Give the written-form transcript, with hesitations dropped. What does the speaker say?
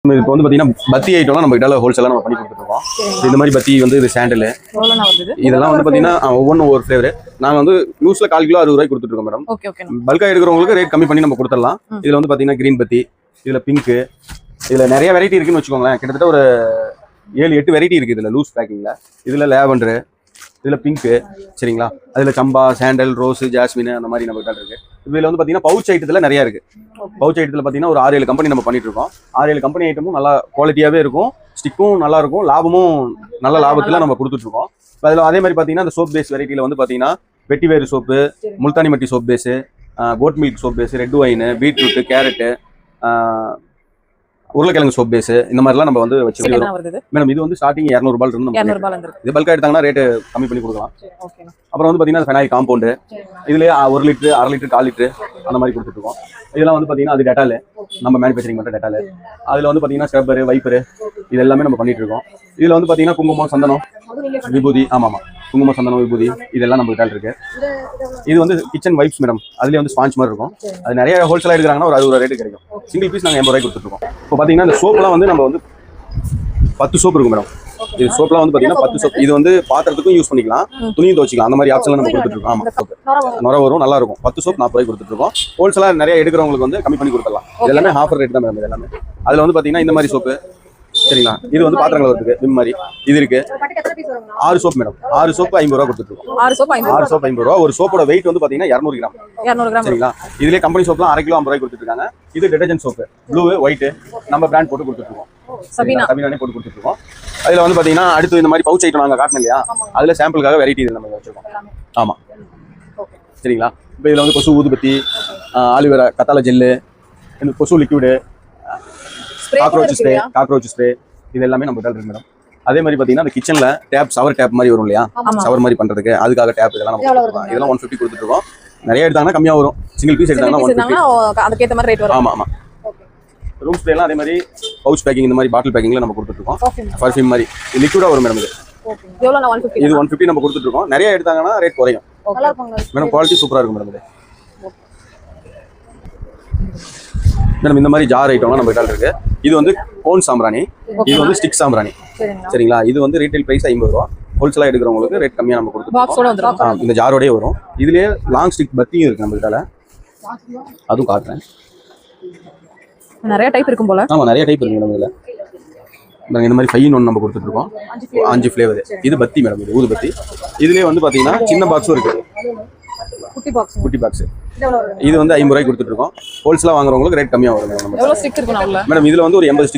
இப்போ வந்து பாத்தீங்கன்னா பத்தி ஐட்டம்லாம் நம்ம கிட்ட ஹோல்சேலா நம்ம பண்ணி கொடுத்துருக்கோம். இந்த மாதிரி பத்தி வந்து இது சாண்டில் இதெல்லாம் வந்து பாத்தீங்கன்னா ஒவ்வொன்றும் ஒரு ஃபிளேவர். நாங்க வந்து லூஸ்ல 1/4 கிலோ 60 ரூபாய்க்கு கொடுத்துட்டு இருக்கோம் மேடம். பல்கா எடுக்கிறவங்களுக்கு ரேட் கம்மி பண்ணி நம்ம கொடுத்துடலாம். இதுல வந்து பாத்தீங்கன்னா கிரீன் பத்தி, இதுல பிங்க், இதுல நிறைய வெரைட்டி இருக்குன்னு வச்சுக்கோங்களேன். கிட்டத்தட்ட ஒரு 7-8 வெரைட்டி இருக்கு இதுல லூஸ் பேக்கிங்ல. இதுல லேவண்டர், இதுல பிங்க், சரிங்களா, அதுல சம்பா, சாண்டல், ரோஸ், ஜாஸ்மின் அந்த மாதிரி நம்ம கிட்ட இருக்கு. இதுல வந்து பாத்தீங்கன்னா பவுச் ஐட்டத்துல நிறைய இருக்கு. பவுச் ஐட்டத்துல பாத்தீங்கன்னா ஒரு 6-7 கம்பெனி நம்ம பண்ணிட்டு இருக்கோம். 6-7 கம்பெனி ஐட்டமும் நல்லா குவாலிட்டியாவே இருக்கும், ஸ்டிக்கும் நல்லா இருக்கும், லாபமும் நல்ல லாபத்துல நம்ம கொடுத்துட்டு இருக்கோம். அதுல அதே மாதிரி பாத்தீங்கன்னா இந்த சோப் பேஸ் வெரைட்டில வந்து பாத்தீங்கன்னா வெட்டிவேறு soap, Multani mitti soap base, goat milk soap base, red wine, beetroot, carrot, உருளைக்கிழங்கு சோப் பேஸ், இந்த மாதிரிலாம் நம்ம வந்து வச்சிருக்கோம் மேடம். இது வந்து ஸ்டார்டிங் 200 ரூபாயில இருந்து இது பல்கா எடுத்தாங்கன்னா ரேட்டு கம்மி பண்ணி கொடுக்கலாம். அப்புறம் வந்து பாத்தீங்கன்னா ஃபெனாயில் காம்பவுண்டு, இதுலயே 1 லிட்டர், 1/2 லிட்டர், 1/4 லிட்டர் அந்த மாதிரி கொடுத்துட்டு இருக்கோம். இதெல்லாம் வந்து பாத்தீங்கன்னா அது டெட்டால், நம்ம மேனுஃபேக்சரிங் பண்ற டெட்டால். அதுல வந்து பாத்தீங்கன்னா ஸ்க்ரப்பர், வைப்பர், இது எல்லாமே நம்ம பண்ணிட்டு இருக்கோம். இதுல வந்து பாத்தீங்கன்னா குங்குமம், சந்தனம், விபூதி, ஆமா குங்குமம், சந்தனம், விபூதி இதெல்லாம் நம்ம கிட்ட இருக்கு. இது வந்து கிச்சன் வைப்ஸ் மேடம். அதுலயே வந்து ஸ்பாஞ்ச் மாதிரி இருக்கும். அது நிறைய ஹோல்சேலா எடுக்கிறாங்கன்னா ஒரு 60 ரூபா ரேட்டு கிடைக்கும். சிங்கிள் பீஸ் நாங்க 80 ரூபாய்க்கு கொடுத்துட்டு இருக்கோம். இப்போ பாத்தீங்கன்னா இந்த சோப்லாம் வந்து நம்ம வந்து 10 சோப் இருக்கும் மேடம். இது சோப்லாம் வந்து பாத்தீங்கன்னா 10 சோப். இது வந்து பாத்திரத்துக்கும் யூஸ் பண்ணிக்கலாம், துணியும் துவைச்சிக்கலாம், அந்த மாதிரி ஆப்ஷன்லாம் நம்ம கொடுத்துட்டு இருக்கோம். ஆமா, நுர வரும், நல்லா இருக்கும். 10 சோப் 40 ரூபாய்க்கு கொடுத்துட்டு இருக்கோம். ஹோல்சேலா நிறைய எடுக்கிறவங்களுக்கு வந்து கம்மி பண்ணி கொடுத்துடலாம். எல்லாமே ஆஃபர் ரேட் தான் மேடம். இது எல்லாமே அதுல வந்து பாத்தீங்கன்னா இந்த மாதிரி சோப்பு, சரிங்களா, இது வந்து பாத்திரங்கள் வருது, விம் மாதிரி இது இருக்கு. 6 சோப் மேடம். 6 சோப்பு 50 ரூபா கொடுத்துட்டு இருக்கோம். 6 சோப் 50 ரூபா. ஒரு சோப்போட வெயிட் வந்து பாத்தீங்கன்னா 200 கிராம், சரிங்களா. இதுலயே கம்பெனி சோப்லாம் 1/2 கிலோ 50 ரூபாய்க்கு கொடுத்துட்டு இருக்காங்க. இது டிடர்ஜென்ட் சோப்பு, ப்ளூ, ஒயிட், நம்ம பிராண்ட் போட்டு கொடுத்துட்டு இருக்கோம். சபீனானே போட்டு கொடுத்துட்டு இருக்கோம். அதுல வந்து பாத்தீங்கன்னா அடுத்து இந்த மாதிரி பவுச் ஐட்டம் நாங்க காட்டணும் இல்லையா, அதுல சாம்பிளுக்காக வெரைட்டி இது நம்ம வச்சிருக்கோம். ஆமா, சரிங்களா. இப்போ இதுல வந்து கொசு ஊதுபத்தி, ஆலிவேரா, கத்தாழை ஜெல்லு, இந்த கொசு லிக்விடு, காக்ரோச் ஸ்ப்ரே, இது எல்லாமே நம்ம கிட்ட இருக்கு மேடம். அதே மாதிரி பாத்தீங்கன்னா அந்த கிச்சன்ல டேப், ஷவர் டேப் மாதிரி வரும் இல்லையா, ஷவர் மாதிரி பண்றதுக்கு அதுக்காக டேப் இதெல்லாம் நம்ம கொடுத்துருக்கோம். இதெல்லாம் 150 கொடுத்துட்டு இருக்கோம். நிறைய எடுத்தாங்கன்னா கம்மியா வரும். சிங்கிள் பீஸ் எடுத்தாங்கன்னா 150. அதுக்கேத்த மாதிரி ரேட் வரும். ஆமா. ரூம் ஸ்ப்ரேலாம் அதே மாதிரி பவுச் பேக்கிங், இந்த மாதிரி பாட்டில் பேக்கிங்ல நம்ம கொடுத்துட்டு இருக்கோம். பர்ஃப்யூம் மாதிரி லிக்விடா வரும் மேடம். இது 150 நம்ம கொடுத்துட்டு இருக்கோம். நிறைய எடுத்தாங்கன்னா ரேட் குறையும் மேடம். குவாலிட்டி சூப்பரா இருக்கும் மேடம். மேடம் இந்த மாதிரி ஜார் ஐட்டம்லாம் நம்ம கிட்ட இருக்கு. இது வந்து கோன் சாம்பிராணி, இது வந்து ஸ்டிக் சாம்பிராணி, சரிங்களா. இது வந்து ரீட்டைல் பிரைஸ் 50 ரூபா. ஹோல்சேலா எடுக்கிறவங்களுக்கு ரேட் கம்மியா நம்ம கொடுத்துருக்கோம். இந்த ஜாரோடய வரும். இதுலயே லாங் ஸ்டிக் பத்தியும் இருக்கு நம்ம கிட்ட, அதுவும் காட்டுறேன். நிறைய டைப் இருக்கும் போல. ஆமா, நிறைய டைப் இருக்கு மேடம். இதுல இந்த மாதிரி 5 in 1 நம்ம கொடுத்துட்டு இருக்கோம். 5 ஃபிளேவர். இது பத்தி மேடம், இது ஊதுபத்தி. இதுலயே வந்து பாத்தீங்கன்னா சின்ன பாக்ஸும் இருக்கு, குட்டி பாக்ஸ். இது வந்து 50 ரூபாய்க்கு கொடுத்துட்டு இருக்கோம். ஹோல்சேலா வாங்குறவங்களுக்கு ரேட் கம்மியா வரும் மேடம். எவ்வளவு ஸ்டிக் இருக்கு மேடம்? இதுல வந்து ஒரு 80 ஸ்டிக்